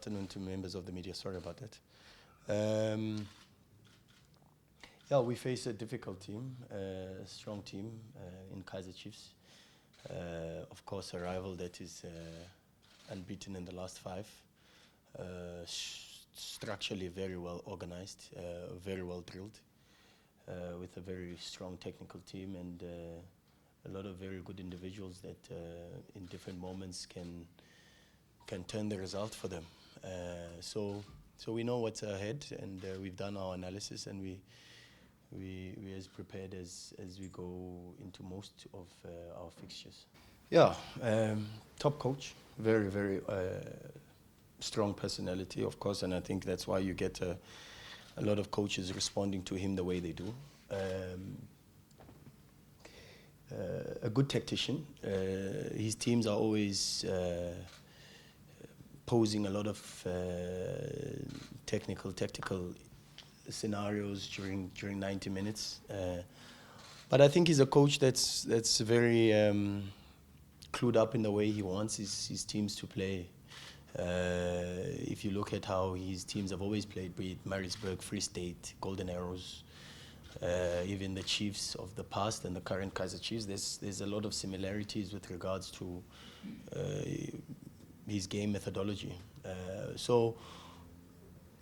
afternoon to members of the media. Sorry about that. Yeah, we face a difficult team, a strong team in Kaizer Chiefs. Of course, a rival that is unbeaten in the last 5. Structurally very well organized, very well drilled, with a very strong technical team and a lot of very good individuals that in different moments can turn the result for them. So we know what's ahead, and we've done our analysis, and we're as prepared as we go into most of our fixtures. Yeah, top coach, very, very strong personality, of course, and I think that's why you get a lot of coaches responding to him the way they do. A good tactician. His teams are always posing a lot of tactical scenarios during 90 minutes. But I think he's a coach that's very clued up in the way he wants his teams to play. If you look at how his teams have always played, be it Maritzburg, Free State, Golden Arrows, even the Chiefs of the past and the current Kaizer Chiefs, there's a lot of similarities with regards to his game methodology. So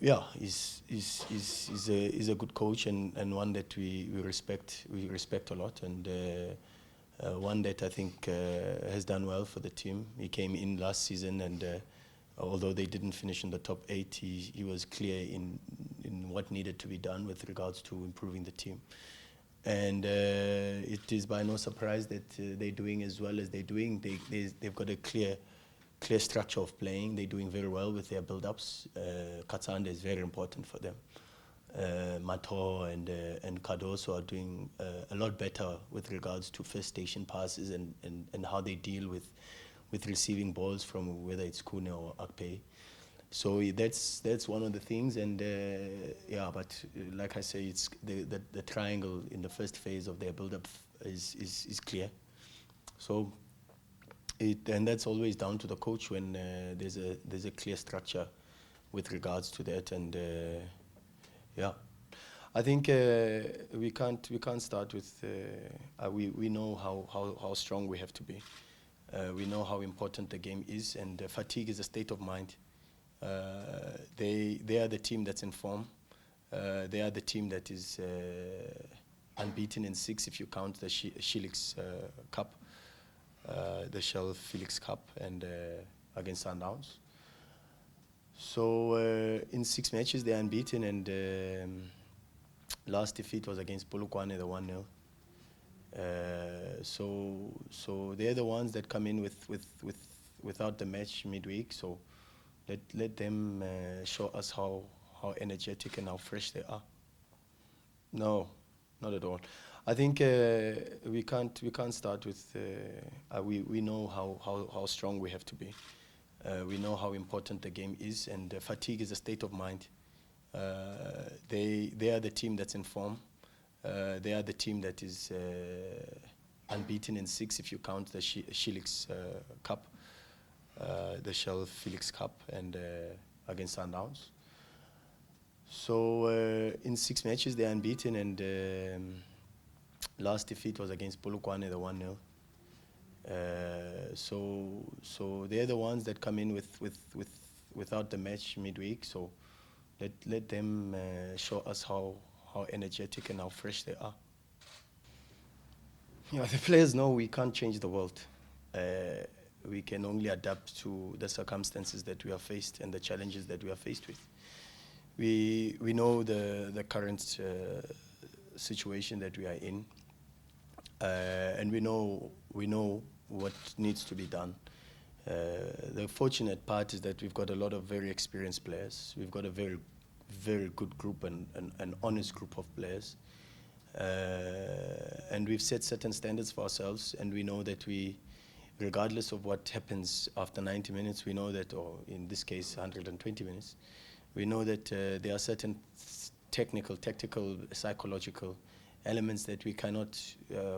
yeah, he's a good coach and one that we respect a lot, and one that I think has done well for the team. He came in last season, and although they didn't finish in the top 8, he was clear in what needed to be done with regards to improving the team. And it is by no surprise that they're doing as well as they're doing. They've got a clear structure of playing. They're doing very well with their build-ups. Katsanda is very important for them. Mato and Cardoso are doing a lot better with regards to first station passes and how they deal with receiving balls from whether it's Kune or Akpe. So that's one of the things, and yeah, but like I say, it's the triangle in the first phase of their build-up is clear. So and that's always down to the coach when there's a clear structure with regards to that, and yeah, I think we can't start with we know how strong we have to be. We know how important the game is, and fatigue is a state of mind. They are the team that's in form. They are the team that is unbeaten in 6 if you count the Felix Cup, the Shell Felix Cup, and against Sundowns. So in 6 matches they're unbeaten, and last defeat was against Polokwane, the 1-0. So they're the ones that come in without the match midweek. So let them show us how energetic and how fresh they are. No, not at all. I think we can't start with we know how strong we have to be. We know how important the game is, and fatigue is a state of mind. They are the team that's in form. They are the team that is unbeaten in 6 if you count the Felix Cup, the Shell Felix Cup, and against Sundowns. So in 6 matches they're unbeaten, and last defeat was against Polokwane, the 1-0. So they're the ones that come in without the match midweek. So let them show us how energetic and how fresh they are. Yeah, the players know we can't change the world. We can only adapt to the circumstances that we are faced and the challenges that we are faced with. We know the current situation that we are in, and we know what needs to be done. The fortunate part is that we've got a lot of very experienced players. We've got a very, very good group and an honest group of players. And we've set certain standards for ourselves, and we know that regardless of what happens after 90 minutes, we know that, or in this case 120 minutes, we know that there are certain technical, tactical, psychological elements that we cannot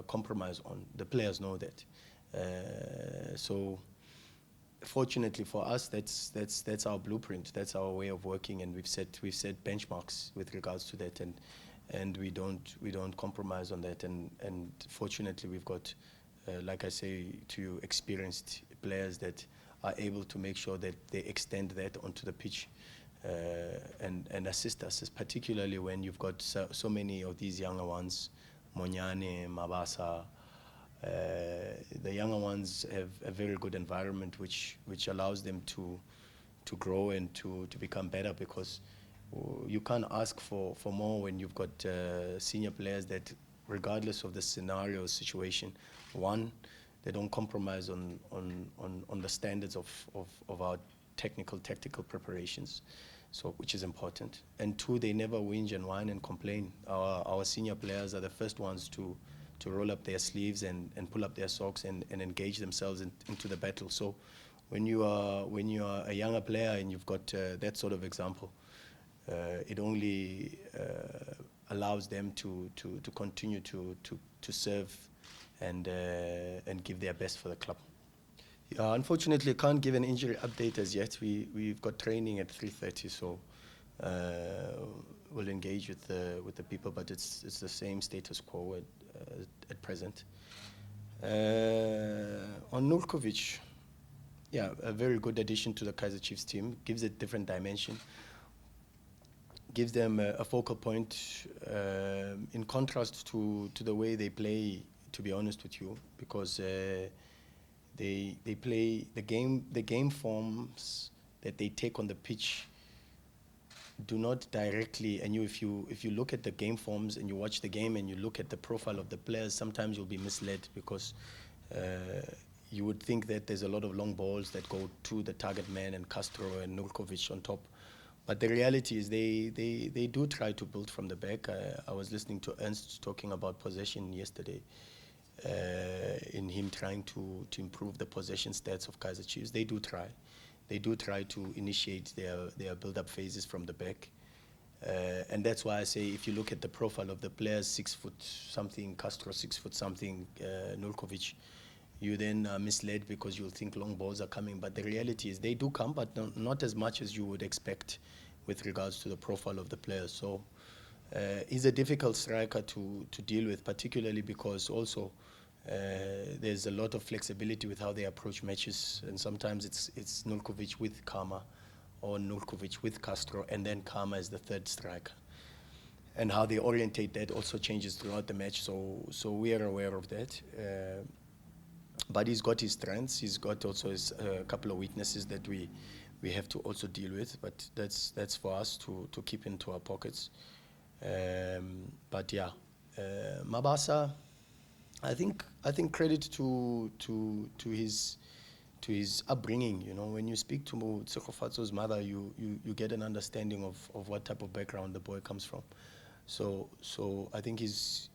compromise on. The players know that. So fortunately for us, that's our blueprint. That's our way of working, and we've set benchmarks with regards to that, and we don't compromise on that. And fortunately, we've got, like I say to you, experienced players that are able to make sure that they extend that onto the pitch, and assist us, particularly when you've got so many of these younger ones, Monyane, Mabasa. The younger ones have a very good environment, which allows them to grow and to become better, because you can't ask for more when you've got senior players that, regardless of the scenario situation, one, they don't compromise on the standards of our tactical preparations, so which is important. And two, they never whinge and whine and complain. Our senior players are the first ones to roll up their sleeves and pull up their socks and engage themselves into the battle. So when you are a younger player and you've got that sort of example, it only allows them to continue to serve and give their best for the club. Yeah, unfortunately, I can't give an injury update as yet. We've got training at 3:30, so we'll engage with the people, but it's the same status quo at present. On Nurkovic, yeah, a very good addition to the Kaizer Chiefs team. Gives it different dimension. Gives them a focal point, in contrast to the way they play. To be honest with you, because they play the game forms that they take on the pitch do not directly, and if you look at the game forms and you watch the game and you look at the profile of the players, sometimes you'll be misled, because you would think that there's a lot of long balls that go to the target man and Castro and Nurkovic on top. But the reality is they do try to build from the back. I was listening to Ernst talking about possession yesterday, in him trying to improve the possession stats of Kaizer Chiefs. They do try. They do try to initiate their build-up phases from the back. And that's why I say, if you look at the profile of the players, 6 foot something, Castro 6 foot something, Nurkovic, you then are misled because you'll think long balls are coming. But the reality is they do come, but not as much as you would expect with regards to the profile of the players. So he's a difficult striker to deal with, particularly because also there's a lot of flexibility with how they approach matches, and sometimes it's Nurkovic with Kama, or Nurkovic with Castro, and then Kama as the third striker. And how they orientate that also changes throughout the match, so we are aware of that. But he's got his strengths, he's got also his couple of weaknesses that we have to also deal with, but that's for us to keep into our pockets. But yeah, Mabasa, I think credit to his upbringing. You know, when you speak to Tsekofatso's mother, you get an understanding of what type of background the boy comes from. So I think he's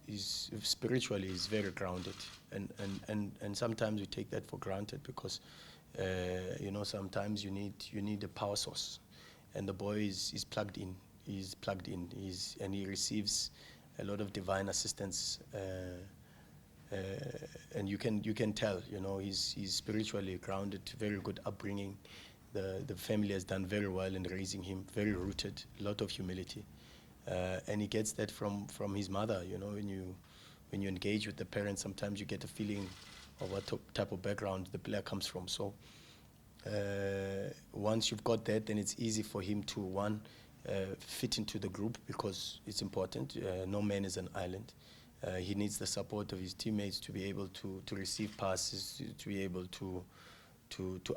spiritually he's very grounded, and sometimes we take that for granted, because sometimes you need a power source, and the boy is plugged in. He's plugged in. And he receives a lot of divine assistance. And you can tell, he's spiritually grounded, very good upbringing. The family has done very well in raising him, very rooted, a lot of humility, and he gets that from his mother. When you engage with the parents, sometimes you get a feeling of what type of background the player comes from. So once you've got that, then it's easy for him to fit into the group, because it's important. No man is an island. He needs the support of his teammates to be able to receive passes, to be able to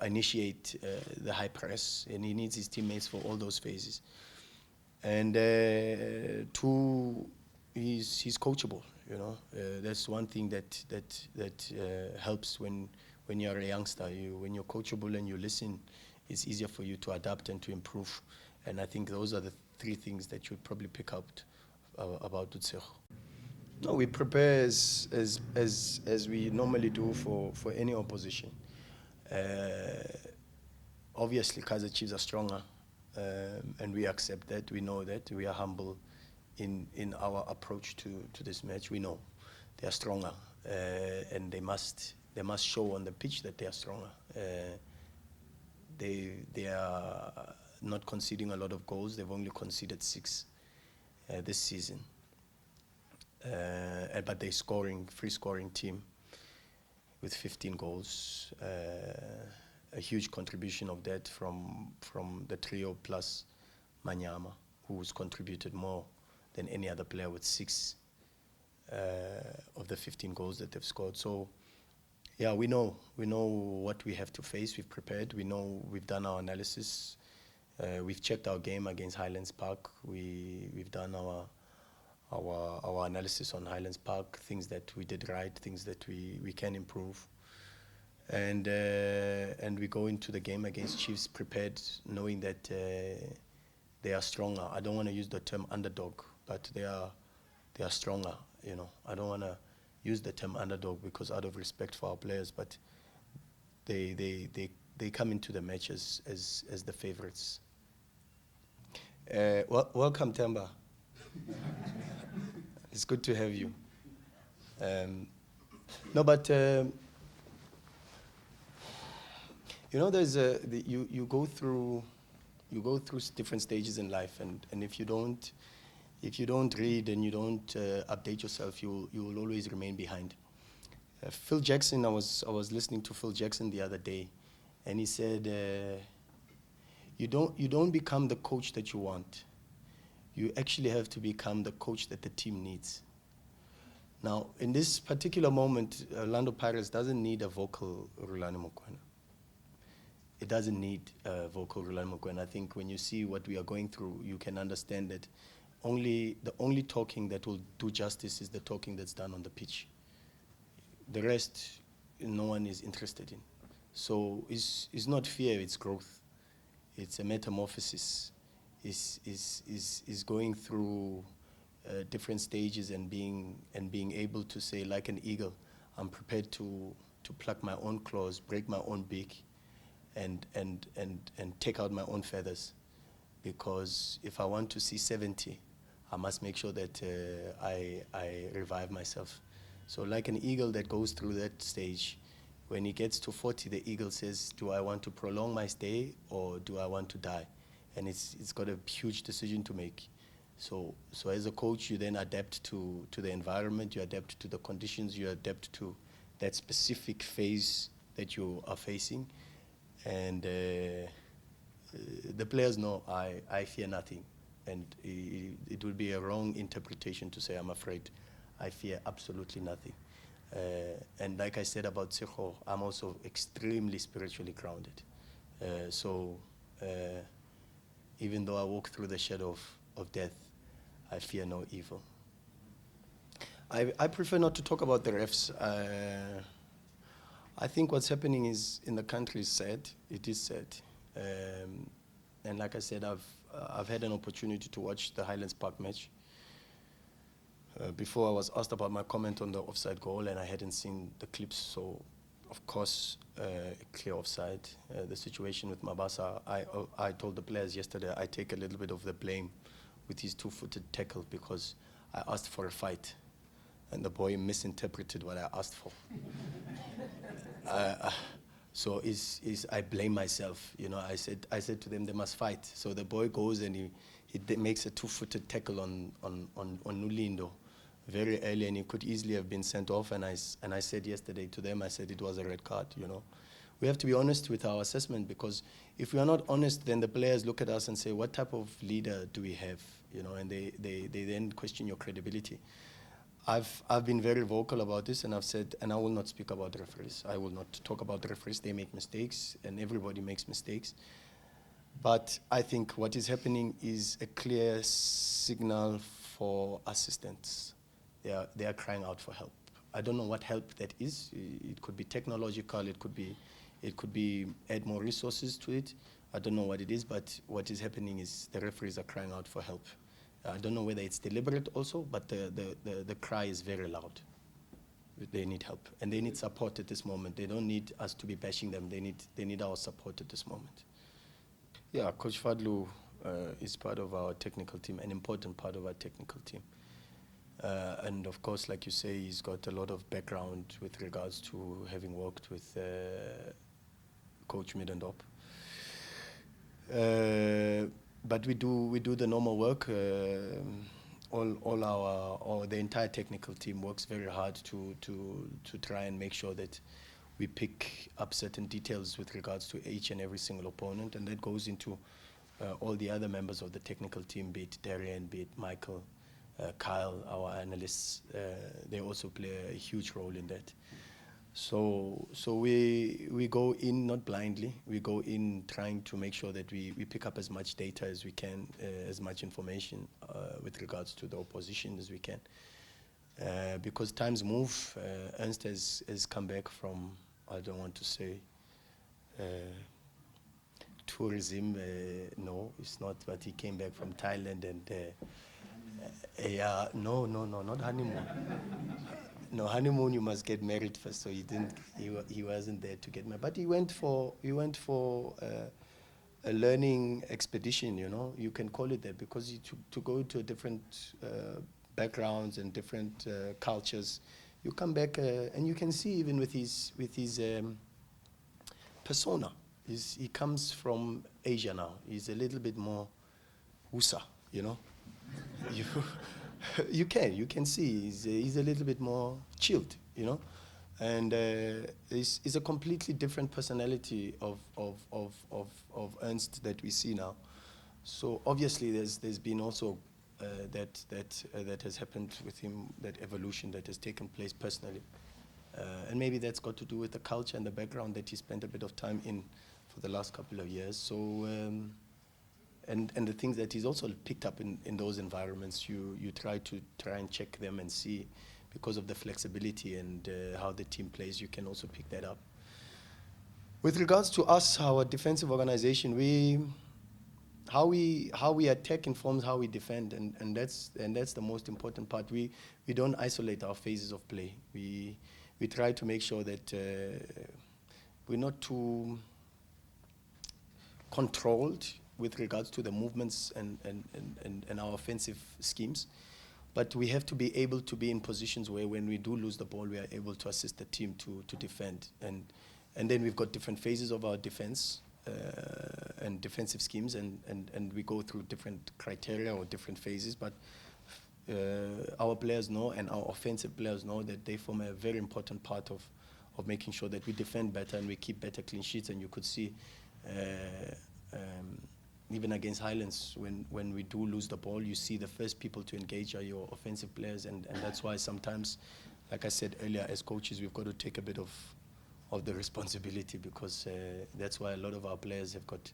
initiate the high press, and he needs his teammates for all those phases. And two, he's coachable. That's one thing that helps when you're a youngster. When you're coachable and you listen, it's easier for you to adapt and to improve. And I think those are the 3 things that you'd probably pick out about Dutsego. No, we prepare as we normally do for any opposition. Obviously, Kaizer Chiefs are stronger, and we accept that. We know that. We are humble in our approach to this match. We know they are stronger, and they must show on the pitch that they are stronger. they are not conceding a lot of goals. They've only conceded 6 this season. But they're free scoring team with 15 goals. A huge contribution of that from the trio plus Manyama, who's contributed more than any other player with 6 of the 15 goals that they've scored. So, yeah, we know what we have to face. We've prepared. We know we've done our analysis. We've checked our game against Highlands Park. We've done our analysis on Highlands Park, things that we did right, things that we can improve. And we go into the game against Chiefs prepared, knowing that they are stronger. I don't want to use the term underdog, but they are stronger. You know, I don't want to use the term underdog because out of respect for our players, but they come into the match as the favorites. Welcome, Temba. It's good to have you. No, but you know, you go through different stages in life, and if you don't read and you don't update yourself, you will always remain behind. Phil Jackson, I was listening to Phil Jackson the other day, and he said, you don't become the coach that you want. You actually have to become the coach that the team needs. Now, in this particular moment, Orlando Pirates doesn't need a vocal Rhulani Mokwena. It doesn't need a vocal Rhulani Mokwena. I think when you see what we are going through, you can understand that the only talking that will do justice is the talking that's done on the pitch. The rest, no one is interested in. So it's not fear, it's growth. It's a metamorphosis. Is going through different stages and being able to say, like an eagle, I'm prepared to pluck my own claws, break my own beak, and take out my own feathers. Because if I want to see 70, I must make sure that I revive myself. So like an eagle that goes through that stage, when he gets to 40, the eagle says, do I want to prolong my stay or do I want to die? And it's got a huge decision to make. So as a coach, you then adapt to the environment, you adapt to the conditions, you adapt to that specific phase that you are facing. And the players know I fear nothing. And it would be a wrong interpretation to say I'm afraid. I fear absolutely nothing. And like I said about Tshego, I'm also extremely spiritually grounded. Even though I walk through the shadow of death, I fear no evil. I prefer not to talk about the refs. I think what's happening is in the country is sad. It is sad. And like I said, I've had an opportunity to watch the Highlands Park match. Before I was asked about my comment on the offside goal, and I hadn't seen the clips, so of course, clear offside. The situation with Mabasa, I told the players yesterday, I take a little bit of the blame with his 2-footed tackle because I asked for a fight, and the boy misinterpreted what I asked for. So I blame myself. You know, I said to them they must fight. So the boy goes and he makes a 2-footed tackle on Nulindo very early, and he could easily have been sent off. And I said yesterday to them, I said it was a red card. You know, we have to be honest with our assessment, because if we are not honest, then the players look at us and say, what type of leader do we have? You know, and they then question your credibility. I've been very vocal about this, and I've said, and I will not speak about referees. I will not talk about referees. They make mistakes, and everybody makes mistakes. But I think what is happening is a clear signal for assistance. They are crying out for help. I don't know what help that is. It could be technological. It could be add more resources to it. I don't know what it is, but what is happening is the referees are crying out for help. I don't know whether it's deliberate also, but the cry is very loud. They need help, and they need support at this moment. They don't need us to be bashing them. They need our support at this moment. Yeah, Coach Fadlu is part of our technical team, an important part of our technical team. And of course, like you say, he's got a lot of background with regards to having worked with Coach Middendorp. But we do the normal work. The entire technical team works very hard to try and make sure that we pick up certain details with regards to each and every single opponent, and that goes into all the other members of the technical team, be it Darian, be it Michael, Kyle, our analysts. They also play a huge role in that. So we go in not blindly. We go in trying to make sure that we pick up as much data as we can, as much information with regards to the opposition as we can. Because times move. Ernst has come back from, I don't want to say, tourism. No, it's not. But he came back from Thailand and yeah, no, not honeymoon. No, honeymoon you must get married first. So he didn't. He wasn't there to get married. But he went for a learning expedition. You can call it that, because to go to different backgrounds and different cultures, you come back and you can see even with his persona. He comes from Asia now. He's a little bit more Usa. You you can see he's a little bit more chilled, and it's a completely different personality of Ernst that we see now. So obviously there's been also that has happened with him, that evolution that has taken place personally, and maybe that's got to do with the culture and the background that he spent a bit of time in for the last couple of years. So. And the things that he's also picked up in those environments, you try and check them and see, because of the flexibility and how the team plays, you can also pick that up. With regards to us, our defensive organization, how we attack informs how we defend, and that's the most important part. We don't isolate our phases of play. We try to make sure that we're not too controlled with regards to the movements and our offensive schemes. But we have to be able to be in positions where when we do lose the ball, we are able to assist the team to defend. And then we've got different phases of our defense and defensive schemes, and we go through different criteria or different phases. But our players know, and our offensive players know, that they form a very important part of making sure that we defend better and we keep better clean sheets. And you could see even against Highlands, when we do lose the ball, you see the first people to engage are your offensive players, and that's why sometimes, like I said earlier, as coaches, we've got to take a bit of the responsibility, because that's why a lot of our players have got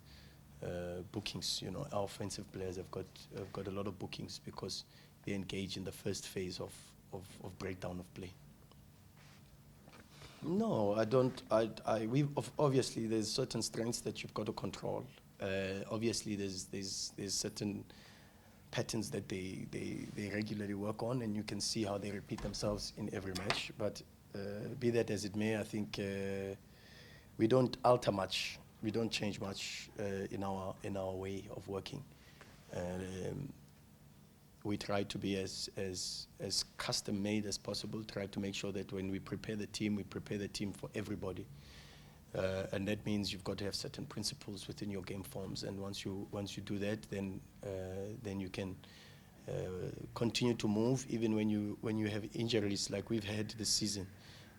bookings. Our offensive players have got a lot of bookings because they engage in the first phase of breakdown of play. No, I don't. Obviously there's certain strengths that you've got to control. Obviously there's certain patterns that they regularly work on, and you can see how they repeat themselves in every match. But be that as it may, I think we don't alter much. We don't change much in our way of working. We try to be as custom made as possible. Try to make sure that when we prepare the team for everybody. And that means you've got to have certain principles within your game forms, and once you do that, then you can continue to move even when you have injuries like we've had this season.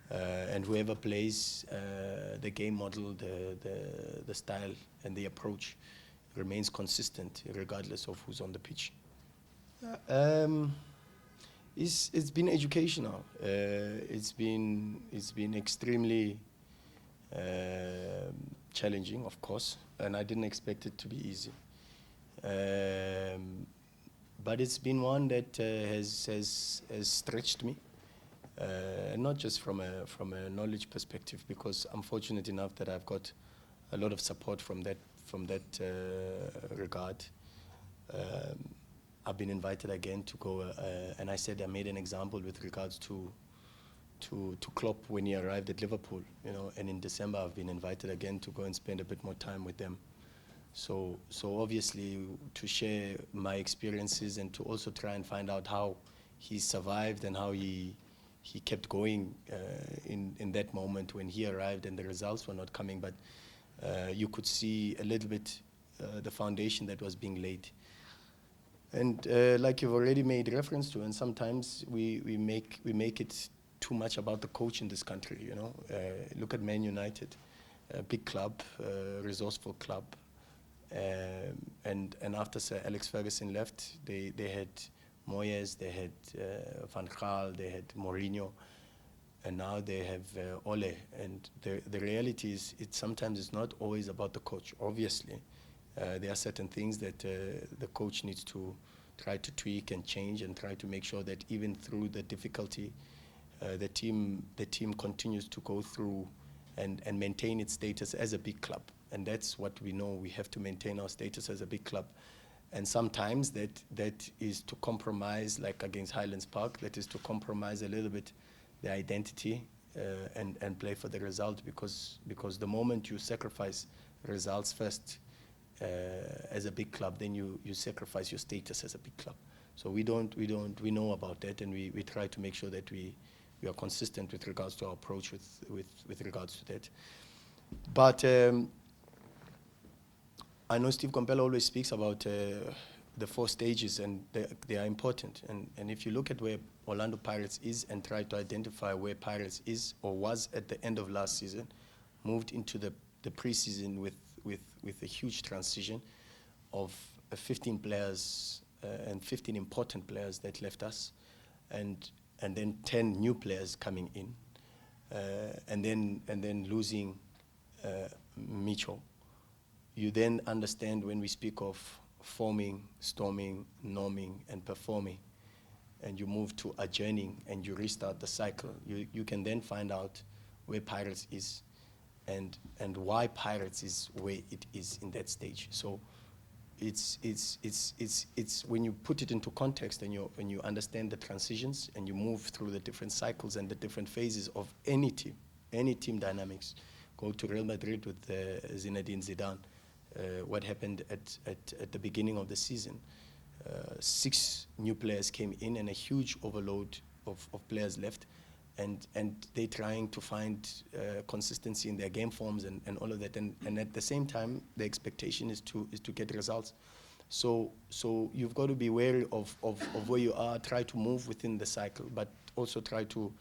And whoever plays the game model, the style and the approach remains consistent regardless of who's on the pitch. It's been educational. It's been extremely challenging, of course, and I didn't expect it to be easy. But it's been one that has stretched me, not just from a knowledge perspective, because I'm fortunate enough that I've got a lot of support from that regard. I've been invited again to go, and I said I made an example with regards to Klopp when he arrived at Liverpool, and in December I've been invited again to go and spend a bit more time with them. So obviously to share my experiences and to also try and find out how he survived and how he kept going in that moment when he arrived and the results were not coming, but you could see a little bit the foundation that was being laid. And like you've already made reference to, and sometimes we make it too much about the coach in this country. You know, look at Man United, a big club, resourceful club, and after Sir Alex Ferguson left, they had Moyes, they had Van Gaal, they had Mourinho, and now they have Ole. And the reality is, sometimes it's not always about the coach. Obviously, there are certain things that the coach needs to try to tweak and change, and try to make sure that even through the difficulty, the team continues to go through and maintain its status as a big club. And that's what we know. We have to maintain our status as a big club. And sometimes that is to compromise, like against Highlands Park, that is to compromise a little bit the identity and play for the result, because the moment you sacrifice results first as a big club, then you sacrifice your status as a big club. So we know about that, and we try to make sure that we are consistent with regards to our approach with regards to that. But I know Steve Kompela always speaks about the 4 stages, and they are important. And if you look at where Orlando Pirates is and try to identify where Pirates is or was at the end of last season, moved into the preseason with a huge transition of 15 players and 15 important players that left us, and then 10 new players coming in, and then losing Mitchell. You then understand when we speak of forming, storming, norming, and performing, and you move to adjourning and you restart the cycle, you can then find out where Pirates is and why Pirates is where it is in that stage. So it's when you put it into context and you understand the transitions and you move through the different cycles and the different phases of any team dynamics. Go to Real Madrid with Zinedine Zidane. What happened at the beginning of the season? 6 new players came in and a huge overload of players left, and they're trying to find consistency in their game forms and all of that, and at the same time the expectation is to get results. So you've got to be wary of where you are, try to move within the cycle, but also try to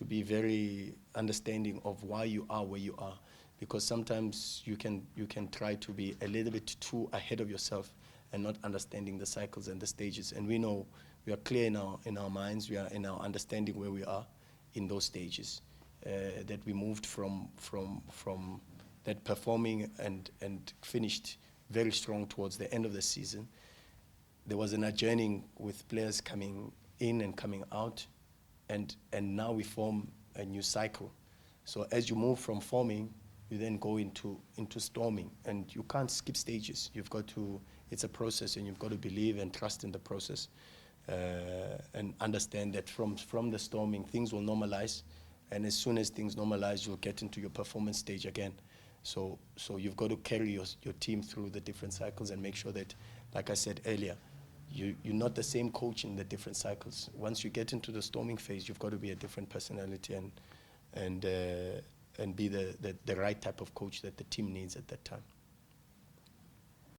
be very understanding of why you are where you are, because sometimes you can try to be a little bit too ahead of yourself and not understanding the cycles and the stages. And we know, we are clear in our minds, we are in our understanding where we are in those stages, that we moved from that performing and finished very strong towards the end of the season. There was an adjourning with players coming in and coming out, and now we form a new cycle. So as you move from forming, you then go into storming, and you can't skip stages. You've got to, it's a process, and you've got to believe and trust in the process, and understand that from the storming, things will normalize, and as soon as things normalize, you'll get into your performance stage again. So you've got to carry your team through the different cycles and make sure that, like I said earlier, you're not the same coach in the different cycles. Once you get into the storming phase, you've got to be a different personality and be the right type of coach that the team needs at that time.